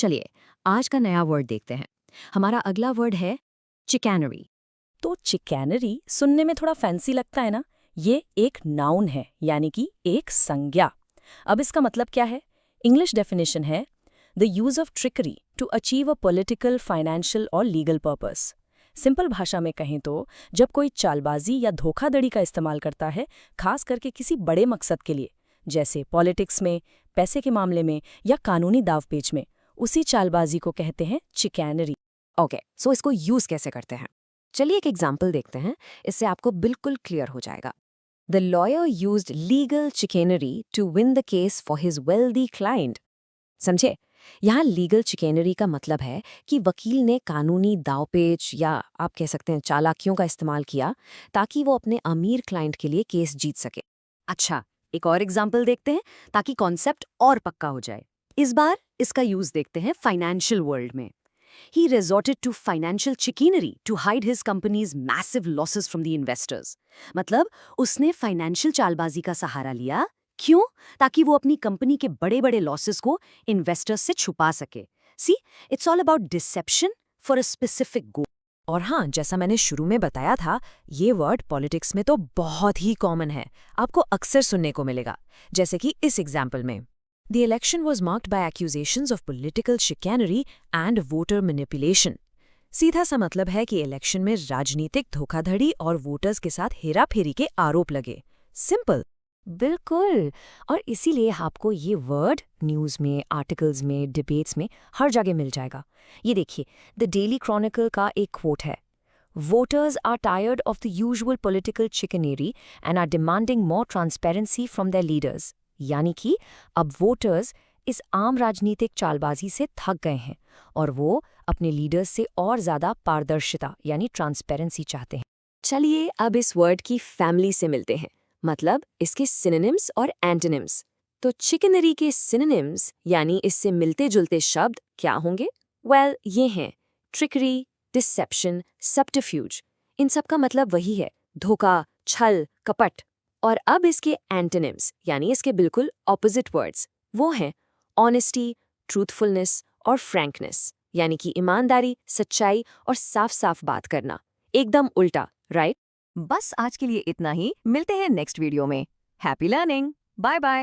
चलिए आज का नया वर्ड देखते हैं। हमारा अगला वर्ड है चिकैनरी। तो चिकैनरी सुनने में थोड़ा फैंसी लगता है ना। ये एक नाउन है, यानी कि एक संज्ञा। अब इसका मतलब क्या है? इंग्लिश डेफिनेशन है the use of trickery to achieve a political, financial और लीगल पर्पस। सिंपल भाषा में कहें तो जब कोई चालबाजी या धोखाधड़ी का इस्तेमाल करता है, खास करके किसी बड़े मकसद के लिए, जैसे पॉलिटिक्स में, पैसे के मामले में या कानूनी दावपेच में, उसी चालबाजी को कहते हैं चिकैनरी। ओके, सो इसको यूज कैसे करते हैं? चलिए एक एग्जाम्पल देखते हैं, इससे आपको बिल्कुल क्लियर हो जाएगा। The lawyer used legal chicanery to win the case for his wealthy client. समझे? यहाँ लीगल चिकैनरी का मतलब है कि वकील ने कानूनी दावपेच या आप कह सकते हैं चालाकियों का इस्तेमाल किया ताकि वो अपने अमीर क्लाइंट के लिए केस जीत सके। अच्छा, एक और एग्जाम्पल देखते हैं ताकि कॉन्सेप्ट और पक्का हो जाए। इस बार इसका यूज देखते हैं फाइनेंशियल वर्ल्ड में। He resorted to financial chicanery to hide his company's massive losses from the investors. मतलब उसने फाइनेंशियल चालबाजी का सहारा लिया। क्यों? ताकि वो अपनी कंपनी के बड़े-बड़े लॉसेस को इन्वेस्टर्स से छुपा सके। See, it's all about deception for a specific goal. और हाँ, जैसा मैंने शुरू में बताया था, ये वर्ड पॉलिटिक्स में तो बहुत ही कॉमन है, आपको अक्सर सुनने को मिलेगा। जैसे कि इस एग्जाम्पल में The election was marked by accusations of political chicanery and voter manipulation. सीधा सा मतलब है कि इलेक्शन में राजनीतिक धोखाधड़ी और वोटर्स के साथ हेराफेरी के आरोप लगे। सिंपल। बिल्कुल। और इसीलिए आपको ये वर्ड न्यूज़ में, आर्टिकल्स में, डिबेट्स में हर जगह मिल जाएगा। ये देखिए, द डेली क्रॉनिकल का एक कोट है, voters are tired of the usual political chicanery and are demanding more transparency from their leaders. यानी कि अब वोटर्स इस आम राजनीतिक चालबाजी से थक गए हैं और वो अपने लीडर्स से और ज़्यादा पारदर्शिता यानी ट्रांसपेरेंसी चाहते हैं। चलिए अब इस वर्ड की फैमिली से मिलते हैं, मतलब इसके सिनोनिम्स और एंटोनिम्स। तो चिकनरी के सिनोनिम्स यानी इससे मिलते जुलते शब्द क्या होंगे? वेल, ये हैं ट्रिकरी, डिसेप्शन, सब्टरफ्यूज। इन सब का मतलब वही है, धोखा, छल, कपट। और अब इसके एंटोनिम्स यानी इसके बिल्कुल ऑपोजिट वर्ड्स, वो हैं ऑनेस्टी, ट्रूथफुलनेस और फ्रैंकनेस, यानी कि ईमानदारी, सच्चाई और साफ साफ बात करना। एकदम उल्टा, राइट? बस आज के लिए इतना ही। मिलते हैं नेक्स्ट वीडियो में। Happy learning. Bye bye.